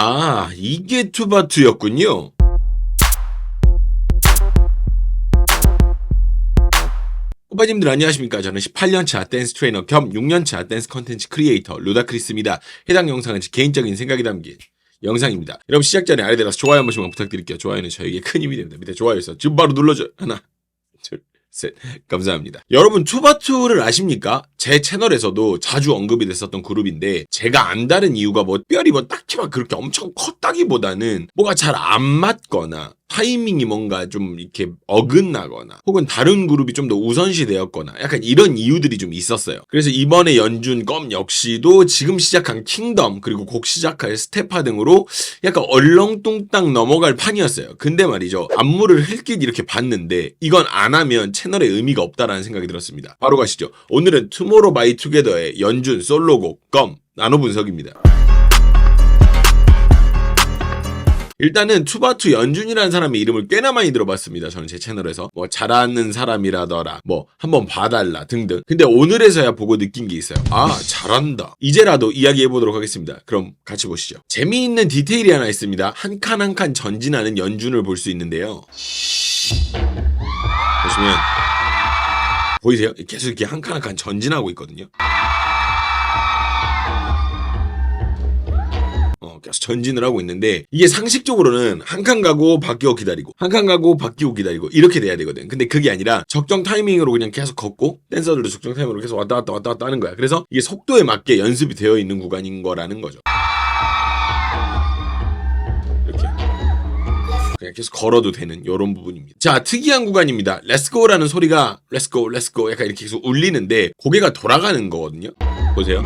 아, 이게 투바투였군요. 오빠님들 안녕하십니까. 저는 18년차 댄스 트레이너 겸 6년차 댄스 컨텐츠 크리에이터 루다크리스입니다. 해당 영상은 제 개인적인 생각이 담긴 영상입니다. 여러분 시작 전에 아래 내려서 좋아요 한 번씩만 부탁드릴게요. 좋아요는 저에게 큰 힘이 됩니다. 밑에 좋아요에서 지금 바로 눌러줘요. 하나, 둘, 셋. 감사합니다. 여러분 투바투를 아십니까? 제 채널에서도 자주 언급이 됐었던 그룹인데 제가 안다는 이유가 뭐 특별히 뭐 딱히 막 그렇게 엄청 컸다기보다는 뭐가 잘 안 맞거나 타이밍이 뭔가 좀 이렇게 어긋나거나 혹은 다른 그룹이 좀 더 우선시되었거나 약간 이런 이유들이 좀 있었어요. 그래서 이번에 연준 껌 역시도 지금 시작한 킹덤 그리고 곧 시작할 스테파 등으로 약간 얼렁뚱땅 넘어갈 판이었어요. 근데 말이죠. 안무를 흘끗 이렇게 봤는데 이건 안 하면 채널에 의미가 없다라는 생각이 들었습니다. 바로 가시죠. 오늘은 투모로우 바이 투게더의 연준 솔로곡 껌 나눠 분석입니다. 일단은 투바투 연준이라는 사람의 이름을 꽤나 많이 들어봤습니다. 저는 제 채널에서 뭐 잘하는 사람이라더라 뭐 한번 봐달라 등등. 근데 오늘에서야 보고 느낀 게 있어요. 아 잘한다. 이제라도 이야기해보도록 하겠습니다. 그럼 같이 보시죠. 재미있는 디테일이 하나 있습니다. 한 칸 한 칸 전진하는 연준을 볼 수 있는데요. 보시면 보이세요? 계속 이렇게 한 칸 한 칸 전진하고 있거든요. 계속 전진을 하고 있는데 이게 상식적으로는 한 칸 가고 바뀌고 기다리고 한 칸 가고 바뀌고 기다리고 이렇게 돼야 되거든. 근데 그게 아니라 적정 타이밍으로 그냥 계속 걷고 댄서들도 적정 타이밍으로 계속 왔다 갔다 하는 거야. 그래서 이게 속도에 맞게 연습이 되어 있는 구간인 거라는 거죠. 이렇게 그냥 계속 걸어도 되는 이런 부분입니다. 자, 특이한 구간입니다. 렛츠고라는 소리가 렛츠고 렛츠고 약간 이렇게 계속 울리는데 고개가 돌아가는 거거든요. 보세요.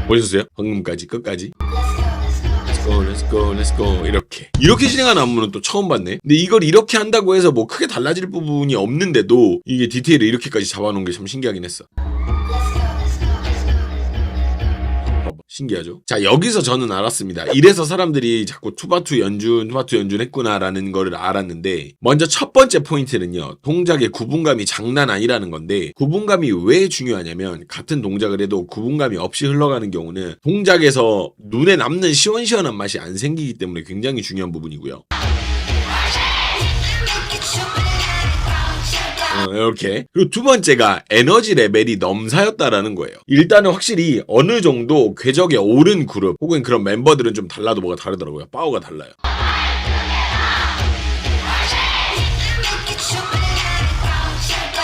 보셨어요? 방금까지 끝까지 Let's go, let's go 이렇게 진행하는 안무는 또 처음 봤네. 근데 이걸 이렇게 한다고 해서 뭐 크게 달라질 부분이 없는데도 이게 디테일을 이렇게까지 잡아놓은 게 참 신기하긴 했어. 신기하죠? 자, 여기서 저는 알았습니다. 이래서 사람들이 자꾸 투바투 연준 했구나라는 거를 알았는데 먼저 첫 번째 포인트는요. 동작의 구분감이 장난 아니라는 건데 구분감이 왜 중요하냐면 같은 동작을 해도 구분감이 없이 흘러가는 경우는 동작에서 눈에 남는 시원시원한 맛이 안 생기기 때문에 굉장히 중요한 부분이고요. 이렇게. 그리고 두 번째가 에너지 레벨이 넘사였다라는 거예요. 일단은 확실히 어느 정도 궤적에 오른 그룹 혹은 그런 멤버들은 좀 달라도 뭐가 다르더라고요. 파워가 달라요.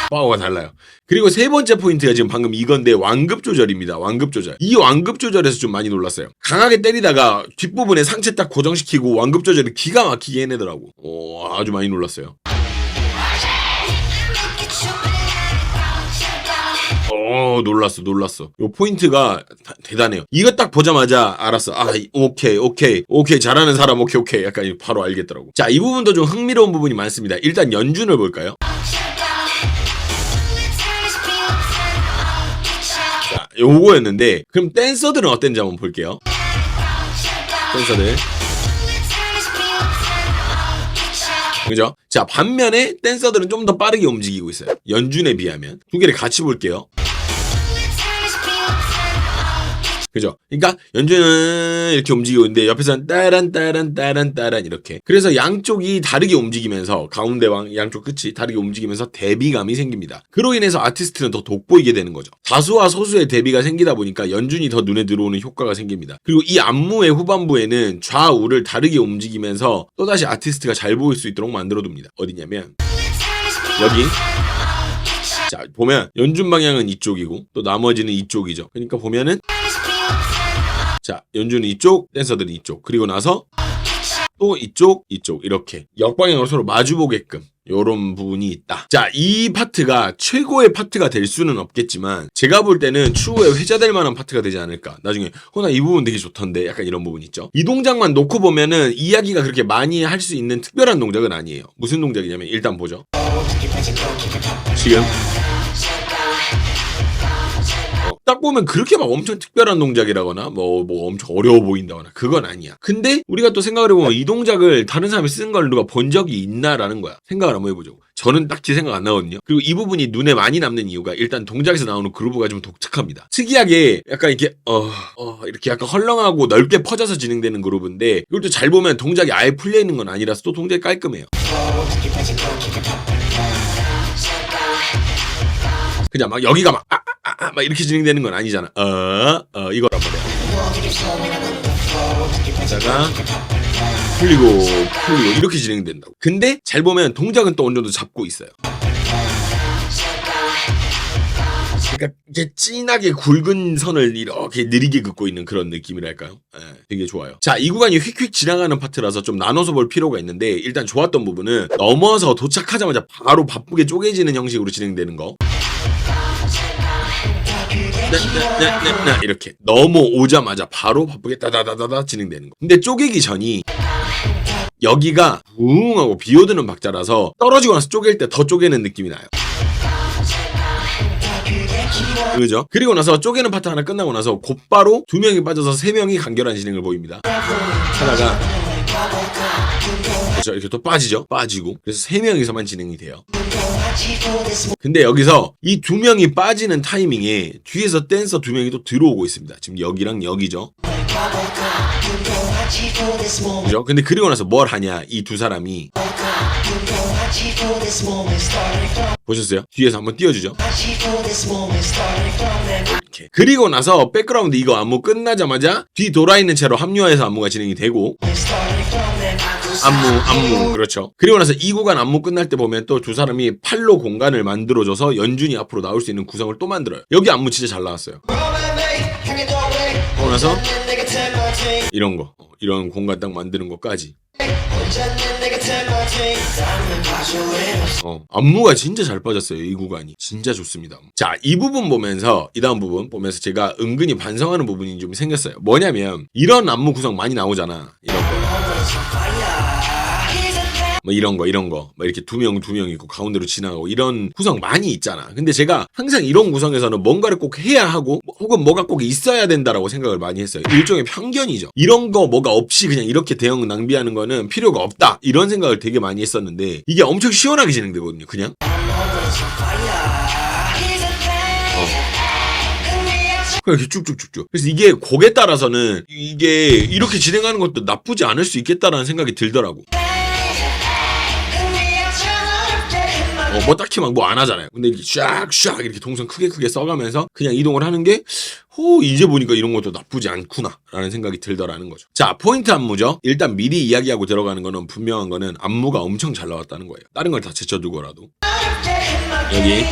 파워가 달라요. 그리고 세 번째 포인트가 지금 방금 이건데 완급 조절입니다. 완급 조절. 이 완급 조절에서 좀 많이 놀랐어요. 강하게 때리다가 뒷부분에 상체 딱 고정시키고 완급 조절을 기가 막히게 해내더라고. 아주 많이 놀랐어요. 놀랐어. 요 포인트가 대단해요. 이거 딱 보자마자 알았어. 아, 오케이. 잘하는 사람, 오케이. 약간 바로 알겠더라고. 자, 이 부분도 좀 흥미로운 부분이 많습니다. 일단 연준을 볼까요? 자, 요거였는데, 그럼 댄서들은 어땠는지 한번 볼게요. 댄서들. 그죠? 자, 반면에 댄서들은 좀 더 빠르게 움직이고 있어요. 연준에 비하면. 두 개를 같이 볼게요. 그죠? 그러니까 연준은 이렇게 움직이고 있는데 옆에서는 따란 이렇게. 그래서 양쪽이 다르게 움직이면서 가운데와 양쪽 끝이 다르게 움직이면서 대비감이 생깁니다. 그로 인해서 아티스트는 더 돋보이게 되는 거죠. 다수와 소수의 대비가 생기다 보니까 연준이 더 눈에 들어오는 효과가 생깁니다. 그리고 이 안무의 후반부에는 좌우를 다르게 움직이면서 또다시 아티스트가 잘 보일 수 있도록 만들어둡니다. 어디냐면 여기. 자, 보면 연준 방향은 이쪽이고 또 나머지는 이쪽이죠. 그러니까 보면은 자, 연준은 이쪽, 댄서들은 이쪽. 그리고 나서 또 이쪽 이렇게 역방향으로 서로 마주보게끔 요런 부분이 있다. 자, 이 파트가 최고의 파트가 될 수는 없겠지만 제가 볼 때는 추후에 회자될 만한 파트가 되지 않을까. 나중에 나 이 부분 되게 좋던데 약간 이런 부분 있죠. 이 동작만 놓고 보면은 이야기가 그렇게 많이 할 수 있는 특별한 동작은 아니에요. 무슨 동작이냐면 일단 보죠. 지금 딱 딱 보면 그렇게 막 엄청 특별한 동작이라거나 뭐 엄청 어려워 보인다거나 그건 아니야. 근데 우리가 또 생각을 해보면 이 동작을 다른 사람이 쓴 걸 누가 본 적이 있나라는 거야. 생각을 한번 해보죠. 저는 딱히 생각 안 나거든요. 그리고 이 부분이 눈에 많이 남는 이유가 일단 동작에서 나오는 그루브가 좀 독특합니다. 특이하게 약간 이렇게 이렇게 약간 헐렁하고 넓게 퍼져서 진행되는 그루브인데 이것도 잘 보면 동작이 아예 풀려 있는 건 아니라서 또 동작이 깔끔해요. 그냥 막 여기가 막 이렇게 진행되는 건 아니잖아. 이거란 말이야. 하다가 풀리고 이렇게 진행된다고. 근데 잘 보면 동작은 또 어느 정도 잡고 있어요. 그러니까 이게 진하게 굵은 선을 이렇게 느리게 긋고 있는 그런 느낌이랄까요? 되게 좋아요. 자, 이 구간이 휙휙 지나가는 파트라서 좀 나눠서 볼 필요가 있는데 일단 좋았던 부분은 넘어서 도착하자마자 바로 바쁘게 쪼개지는 형식으로 진행되는 거. 이렇게 넘어오자마자 바로 바쁘게 따다다다다 진행되는 거. 근데 쪼개기 전이 여기가 붕 하고 비오드는 박자라서 떨어지고 나서 쪼갤 때 더 쪼개는 느낌이 나요. 그죠? 그리고 나서 쪼개는 파트 하나 끝나고 나서 곧바로 2명이 빠져서 3명이 간결한 진행을 보입니다. 하다가 그렇죠? 이렇게 또 빠지고 그래서 3명이서만 진행이 돼요. 근데 여기서 이 2명이 빠지는 타이밍에 뒤에서 댄서 2명이 또 들어오고 있습니다. 지금 여기랑 여기죠. 그죠? 근데 그리고 나서 뭘 하냐 이 두 사람이 보셨어요? 뒤에서 한번 띄워주죠. 이렇게. 그리고 나서 백그라운드 이거 안무 끝나자마자 뒤 돌아있는 채로 합류해서 안무가 진행이 되고 안무 그렇죠. 그리고 나서 이 구간 안무 끝날 때 보면 또 두 사람이 팔로 공간을 만들어줘서 연준이 앞으로 나올 수 있는 구성을 또 만들어요. 여기 안무 진짜 잘 나왔어요. 그러고 나서 이런 거 이런 공간 딱 만드는 것까지 안무가 진짜 잘 빠졌어요. 이 구간이 진짜 좋습니다. 자, 이 부분 보면서 이 다음 부분 보면서 제가 은근히 반성하는 부분이 좀 생겼어요. 뭐냐면 이런 안무 구성 많이 나오잖아. 이런 거 뭐 이런 거 막 이렇게 두 명 있고 가운데로 지나가고 이런 구성 많이 있잖아. 근데 제가 항상 이런 구성에서는 뭔가를 꼭 해야 하고 혹은 뭐가 꼭 있어야 된다라고 생각을 많이 했어요. 일종의 편견이죠. 이런 거 뭐가 없이 그냥 이렇게 대형 낭비하는 거는 필요가 없다 이런 생각을 되게 많이 했었는데 이게 엄청 시원하게 진행되거든요. 그냥 이렇게 쭉쭉쭉쭉. 그래서 이게 곡에 따라서는 이게 이렇게 진행하는 것도 나쁘지 않을 수 있겠다라는 생각이 들더라고. 뭐 딱히 막 뭐 안 하잖아요. 근데 이렇게 샥 이렇게 동선 크게 써가면서 그냥 이동을 하는 게 이제 보니까 이런 것도 나쁘지 않구나 라는 생각이 들더라는 거죠. 자, 포인트 안무죠. 일단 미리 이야기하고 들어가는 거는 분명한 거는 안무가 엄청 잘 나왔다는 거예요. 다른 걸 다 제쳐두고라도 여기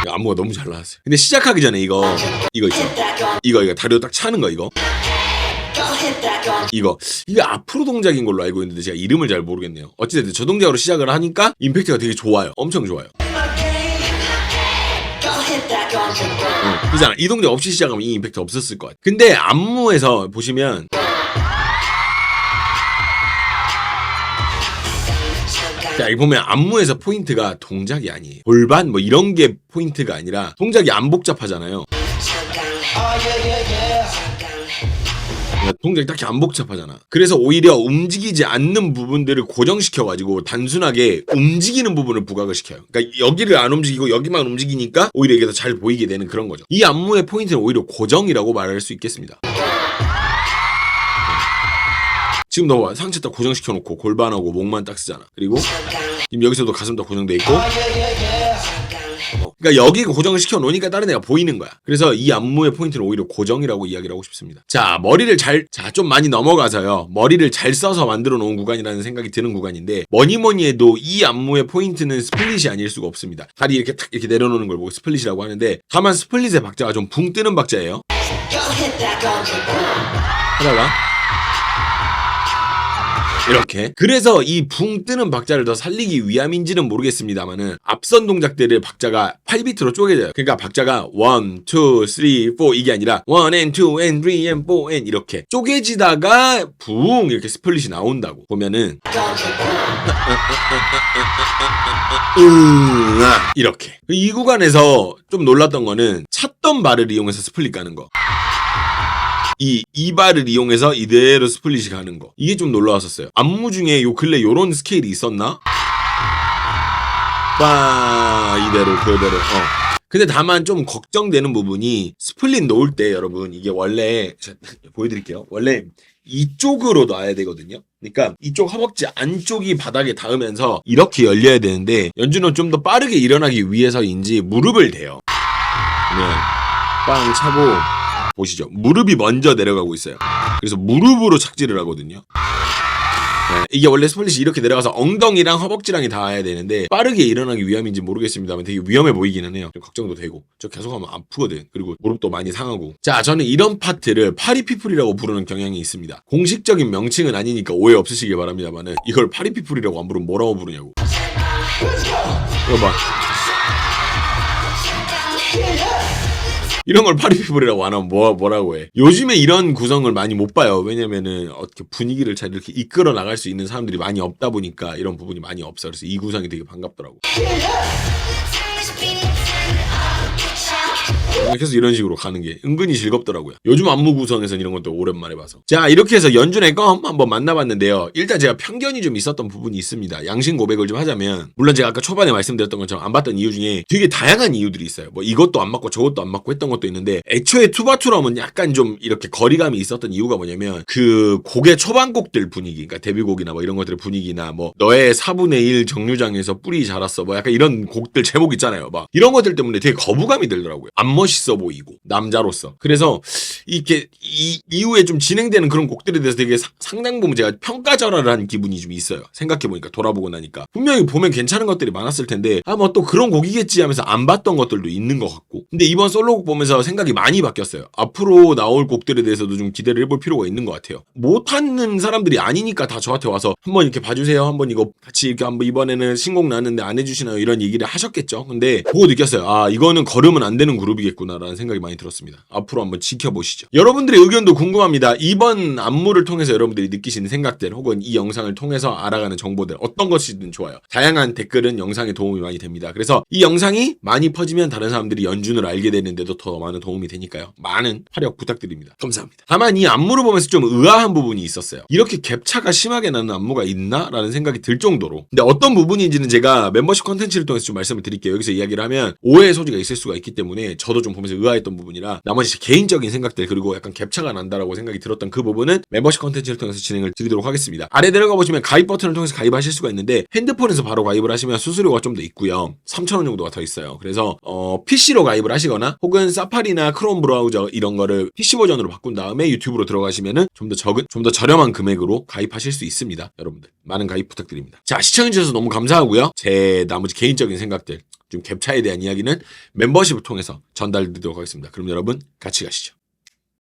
안무가 너무 잘 나왔어요. 근데 시작하기 전에 이거 있죠. 이거 다리로 딱 차는 거 이게 앞으로 동작인 걸로 알고 있는데 제가 이름을 잘 모르겠네요. 어찌됐든 저 동작으로 시작을 하니까 임팩트가 되게 좋아요. 엄청 좋아요. 그잖아. 이 동작 없이 시작하면 이 임팩트 없었을 것 같아. 근데 안무에서 보시면 자, 여기 보면 안무에서 포인트가 동작이 아니에요. 골반 뭐 이런 게 포인트가 아니라 동작이 안 복잡하잖아요. 동작이 딱히 안 복잡하잖아. 그래서 오히려 움직이지 않는 부분들을 고정시켜가지고 단순하게 움직이는 부분을 부각을 시켜요. 그러니까 여기를 안 움직이고 여기만 움직이니까 오히려 이게 더 잘 보이게 되는 그런 거죠. 이 안무의 포인트는 오히려 고정이라고 말할 수 있겠습니다. 지금 너 상체 딱 고정시켜놓고 골반하고 목만 딱 쓰잖아. 그리고 지금 여기서도 가슴 다 고정돼 있고 그러니까 여기 고정을 시켜놓으니까 다른 애가 보이는 거야. 그래서 이 안무의 포인트는 오히려 고정이라고 이야기를 하고 싶습니다. 자, 머리를 좀 많이 넘어가서요. 머리를 잘 써서 만들어 놓은 구간이라는 생각이 드는 구간인데 뭐니 해도 이 안무의 포인트는 스플릿이 아닐 수가 없습니다. 다리 이렇게 탁 이렇게 내려놓는 걸 보고 스플릿이라고 하는데 다만 스플릿의 박자가 좀 붕 뜨는 박자예요. 하다가 이렇게. 그래서 이 붕 뜨는 박자를 더 살리기 위함인지는 모르겠습니다만은 앞선 동작들을 박자가 8비트로 쪼개져요. 그러니까 박자가 1, 2, 3, 4 이게 아니라 1 and 2 and 3 and 4 and 이렇게 쪼개지다가 붕 이렇게 스플릿이 나온다고 보면은 이렇게. 이 구간에서 좀 놀랐던 거는 찾던 발을 이용해서 스플릿 가는 거. 이 발을 이용해서 이대로 스플릿이 가는 거. 이게 좀 놀라웠었어요. 안무 중에 요 근래 요런 스케일이 있었나? 이대로 그대로. 근데 다만 좀 걱정되는 부분이 스플릿 놓을 때 여러분 이게 원래 보여드릴게요. 원래 이쪽으로 놔야 되거든요. 그러니까 이쪽 허벅지 안쪽이 바닥에 닿으면서 이렇게 열려야 되는데 연준은 좀 더 빠르게 일어나기 위해서인지 무릎을 대요. 그러면 빵 차고 보시죠. 무릎이 먼저 내려가고 있어요. 그래서 무릎으로 착지를 하거든요. 네, 이게 원래 스플릿이 이렇게 내려가서 엉덩이랑 허벅지랑이 닿아야 되는데 빠르게 일어나기 위함인지 모르겠습니다만 되게 위험해 보이기는 해요. 좀 걱정도 되고 저 계속하면 아프거든. 그리고 무릎도 많이 상하고. 자, 저는 이런 파트를 파리피플이라고 부르는 경향이 있습니다. 공식적인 명칭은 아니니까 오해 없으시길 바랍니다만은 이걸 파리피플이라고 안 부르면 뭐라고 부르냐고. 이거 봐. 이런 걸 파리피플이라고 안 하면 뭐라고 해. 요즘에 이런 구성을 많이 못 봐요. 왜냐면은 어떻게 분위기를 잘 이렇게 이끌어 나갈 수 있는 사람들이 많이 없다 보니까 이런 부분이 많이 없어. 그래서 이 구성이 되게 반갑더라고. 그래서 이런 식으로 가는 게 은근히 즐겁더라고요. 요즘 안무 구성에서는 이런 것도 오랜만에 봐서. 자, 이렇게 해서 연준의 껌 한번 만나봤는데요. 일단 제가 편견이 좀 있었던 부분이 있습니다. 양심 고백을 좀 하자면 물론 제가 아까 초반에 말씀드렸던 것처럼 안 봤던 이유 중에 되게 다양한 이유들이 있어요. 뭐 이것도 안 맞고 저것도 안 맞고 했던 것도 있는데 애초에 투바투럼은 약간 좀 이렇게 거리감이 있었던 이유가 뭐냐면 그 곡의 초반곡들 분위기, 그러니까 데뷔곡이나 뭐 이런 것들의 분위기나 뭐 너의 4분의 1 정류장에서 뿌리 자랐어 뭐 약간 이런 곡들 제목 있잖아요. 막 이런 것들 때문에 되게 거부감이 들더라고요. 안 멋있어 보이고 남자로서. 그래서 이렇게 이후에 좀 진행되는 그런 곡들에 대해서 되게 상당 부분 제가 평가절하라는 기분이 좀 있어요. 생각해보니까 돌아보고 나니까 분명히 보면 괜찮은 것들이 많았을 텐데 뭐 또 그런 곡이겠지 하면서 안 봤던 것들도 있는 것 같고. 근데 이번 솔로곡 보면서 생각이 많이 바뀌었어요. 앞으로 나올 곡들에 대해서도 좀 기대를 해볼 필요가 있는 것 같아요. 못하는 사람들이 아니니까 다 저한테 와서 한번 이렇게 봐주세요. 한번 이거 같이 이렇게 한번 이번에는 신곡 나왔는데 안 해주시나요? 이런 얘기를 하셨겠죠. 근데 보고 느꼈어요. 이거는 걸으면 안 되는 그룹이겠구나라는 생각이 많이 들었습니다. 앞으로 한번 지켜보시죠. 여러분들의 의견도 궁금합니다. 이번 안무를 통해서 여러분들이 느끼시는 생각들 혹은 이 영상을 통해서 알아가는 정보들 어떤 것이든 좋아요. 다양한 댓글은 영상에 도움이 많이 됩니다. 그래서 이 영상이 많이 퍼지면 다른 사람들이 연준을 알게 되는데도 더 많은 도움이 되니까요. 많은 활약 부탁드립니다. 감사합니다. 다만 이 안무를 보면서 좀 의아한 부분이 있었어요. 이렇게 갭차가 심하게 나는 안무가 있나? 라는 생각이 들 정도로. 근데 어떤 부분인지는 제가 멤버십 컨텐츠를 통해서 좀 말씀을 드릴게요. 여기서 이야기를 하면 오해의 소지가 있을 수가 있기 때문에 저도 좀 보면서 의아했던 부분이라 나머지 개인적인 생각들 그리고 약간 갭차가 난다라고 생각이 들었던 그 부분은 멤버십 컨텐츠를 통해서 진행을 드리도록 하겠습니다. 아래 내려가 보시면 가입 버튼을 통해서 가입하실 수가 있는데 핸드폰에서 바로 가입을 하시면 수수료가 좀 더 있고요. 3,000원 정도가 더 있어요. 그래서 PC로 가입을 하시거나 혹은 사파리나 크롬 브라우저 이런 거를 PC 버전으로 바꾼 다음에 유튜브로 들어가시면은 좀 더 저렴한 금액으로 가입하실 수 있습니다. 여러분들 많은 가입 부탁드립니다. 자, 시청해주셔서 너무 감사하고요. 제 나머지 개인적인 생각들 좀 갭차에 대한 이야기는 멤버십을 통해서 전달드리도록 하겠습니다. 그럼 여러분 같이 가시죠.